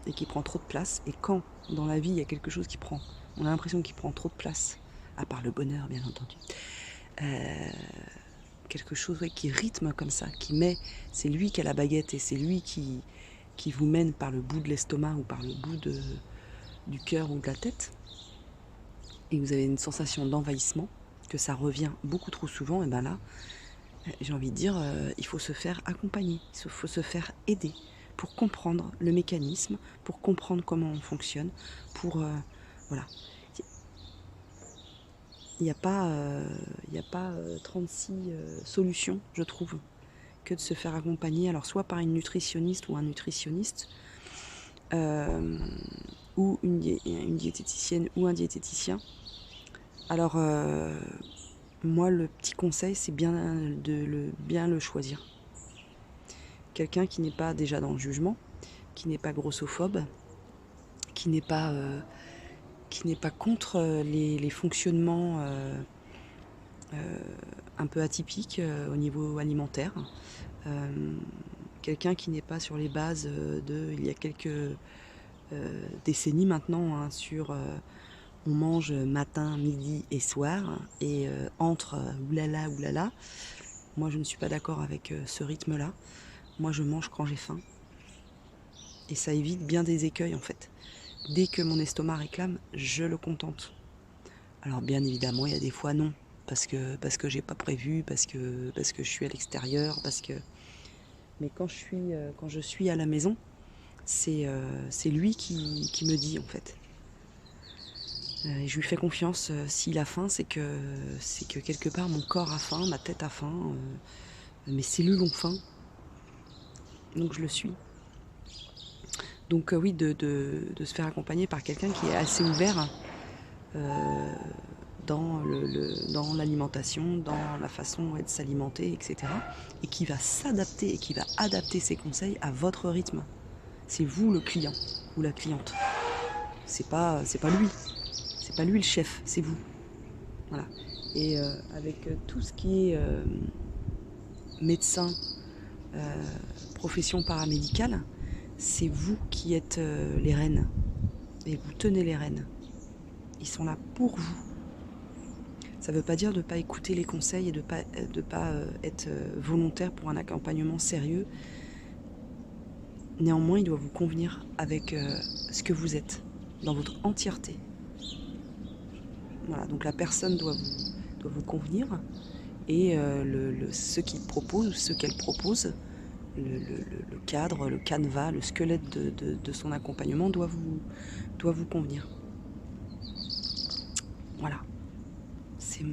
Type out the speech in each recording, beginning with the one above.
et qui prend trop de place. Et quand dans la vie il y a quelque chose on a l'impression qu'il prend trop de place, à part le bonheur bien entendu, quelque chose qui rythme comme ça, c'est lui qui a la baguette et c'est lui qui vous mène par le bout de l'estomac ou par le bout du cœur ou de la tête, et vous avez une sensation d'envahissement, que ça revient beaucoup trop souvent, et ben là, j'ai envie de dire, il faut se faire accompagner, il faut se faire aider pour comprendre le mécanisme, pour comprendre comment on fonctionne, voilà. Il n'y a pas, 36 solutions, je trouve, que de se faire accompagner, alors soit par une nutritionniste ou un nutritionniste, ou une diététicienne ou un diététicien. Alors, moi, le petit conseil, c'est bien bien le choisir. Quelqu'un qui n'est pas déjà dans le jugement, qui n'est pas grossophobe, qui n'est pas, contre les fonctionnements un peu atypiques au niveau alimentaire. Quelqu'un qui n'est pas sur les bases il y a quelques décennies maintenant, hein, sur on mange matin, midi et soir, et entre oulala, oulala. Moi, je ne suis pas d'accord avec ce rythme-là. Moi, je mange quand j'ai faim. Et ça évite bien des écueils, en fait. Dès que mon estomac réclame, je le contente. Alors, bien évidemment, il y a des fois non. Parce que j'ai pas prévu, parce que je suis à l'extérieur, Mais quand je suis à la maison, c'est lui qui me dit, en fait. Et je lui fais confiance. S'il a faim, c'est que quelque part mon corps a faim, ma tête a faim, mes cellules ont faim, donc je le suis. Donc oui, de se faire accompagner par quelqu'un qui est assez ouvert dans l'alimentation, dans la façon de s'alimenter, etc. Et qui va s'adapter et qui va adapter ses conseils à votre rythme. C'est vous le client ou la cliente. C'est pas lui. C'est pas lui le chef, c'est vous. Voilà. Et avec tout ce qui est médecin, profession paramédicale, c'est vous qui êtes les rênes. Et vous tenez les rênes. Ils sont là pour vous. Ça ne veut pas dire de ne pas écouter les conseils et de pas être volontaire pour un accompagnement sérieux. Néanmoins, il doit vous convenir avec ce que vous êtes, dans votre entièreté. Voilà, donc la personne doit vous convenir, et ce qu'il propose, ce qu'elle propose, le cadre, le canevas, le squelette de son accompagnement doit vous convenir. Voilà. C'est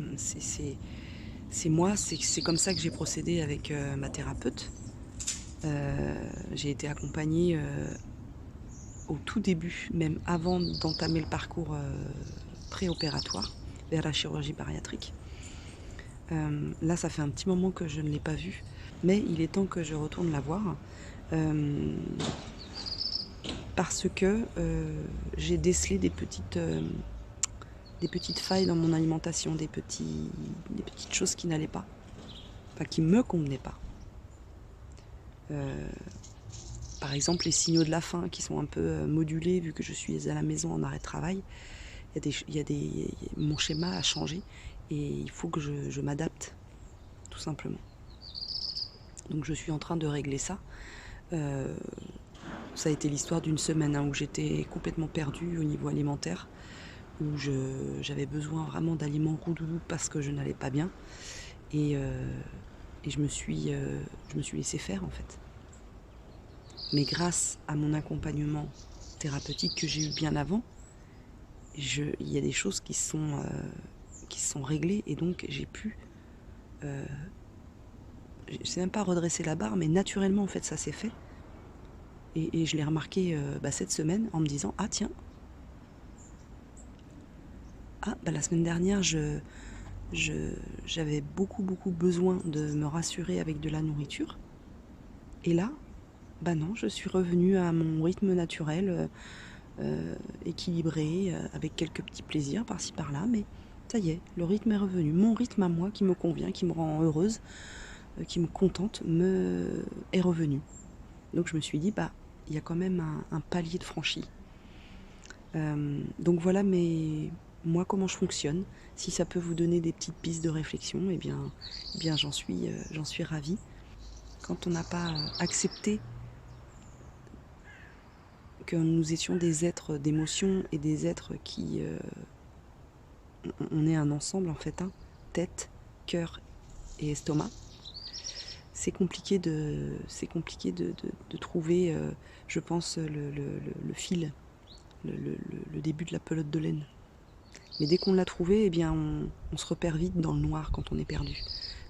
moi, c'est comme ça que j'ai procédé avec ma thérapeute. J'ai été accompagnée au tout début, même avant d'entamer le parcours préopératoire vers la chirurgie bariatrique. Là, ça fait un petit moment que je ne l'ai pas vue, mais il est temps que je retourne la voir. Parce que j'ai décelé des petites failles dans mon alimentation, des petites choses qui n'allaient pas, enfin qui me convenaient pas. Par exemple, les signaux de la faim qui sont un peu modulés vu que je suis à la maison en arrêt de travail. Mon schéma a changé et il faut que je m'adapte, tout simplement. Donc je suis en train de régler ça. Ça a été l'histoire d'une semaine où j'étais complètement perdue au niveau alimentaire, où j'avais besoin vraiment d'aliments roudoudou parce que je n'allais pas bien. Et je me suis laissée faire, en fait. Mais grâce à mon accompagnement thérapeutique que j'ai eu bien avant, il y a des choses qui se sont réglées, et donc j'ai pu, je sais même pas redresser la barre, mais naturellement, en fait, ça s'est fait. Et je l'ai remarqué cette semaine en me disant « Ah tiens, la semaine dernière, j'avais beaucoup besoin de me rassurer avec de la nourriture. Et là, non, je suis revenue à mon rythme naturel, équilibré, avec quelques petits plaisirs par-ci par-là, mais ça y est, le rythme est revenu. Mon rythme à moi, qui me convient, qui me rend heureuse, qui me contente, est revenu. Donc je me suis dit, il y a quand même un palier de franchi. Donc voilà, mais moi comment je fonctionne. Si ça peut vous donner des petites pistes de réflexion, eh bien j'en suis ravie. Quand on n'a pas accepté que nous étions des êtres d'émotion et des êtres qui... on est un ensemble en fait, hein, tête, cœur et estomac. C'est compliqué de trouver, je pense, le fil, le début de la pelote de laine. Mais dès qu'on l'a trouvé, eh bien, on se repère vite dans le noir quand on est perdu.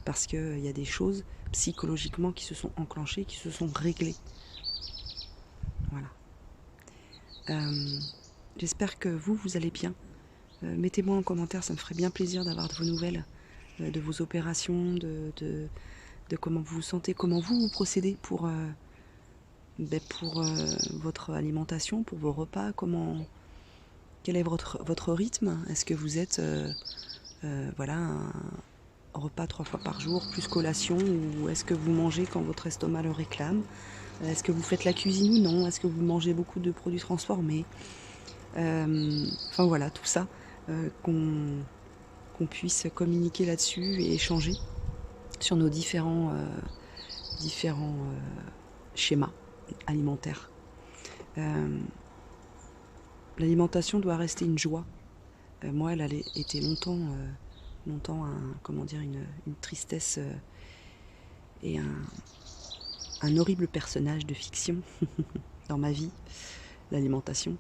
Parce qu'il y a des choses psychologiquement qui se sont enclenchées, qui se sont réglées. Voilà. J'espère que vous allez bien. Mettez-moi en commentaire, ça me ferait bien plaisir d'avoir de vos nouvelles, de vos opérations, de comment vous vous sentez, comment vous procédez pour votre alimentation, pour vos repas, quel est votre rythme. Est-ce que vous êtes voilà, un repas 3 fois par jour, plus collation, ou est-ce que vous mangez quand votre estomac le réclame? Est-ce que vous faites la cuisine ou non? Est-ce que vous mangez beaucoup de produits transformés? Enfin voilà, tout ça, qu'on puisse communiquer là-dessus et échanger sur nos différents schémas alimentaires. L'alimentation doit rester une joie. Moi, elle a été longtemps une tristesse et un horrible personnage de fiction dans ma vie, l'alimentation.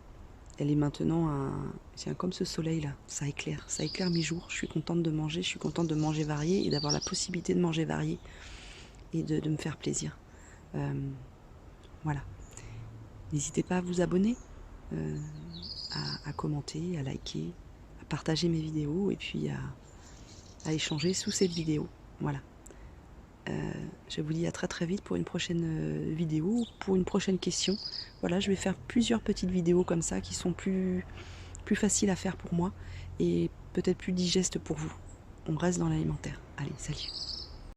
Elle est maintenant c'est comme ce soleil là, ça éclaire mes jours. Je suis contente de manger, je suis contente de manger varié et d'avoir la possibilité de manger varié et de me faire plaisir. Voilà. N'hésitez pas à vous abonner, à commenter, à liker, à partager mes vidéos et puis à échanger sous cette vidéo. Voilà. Je vous dis à très très vite pour une prochaine vidéo, pour une prochaine question. Voilà, je vais faire plusieurs petites vidéos comme ça qui sont plus faciles à faire pour moi et peut-être plus digestes pour vous. On reste dans l'alimentaire. Allez, salut!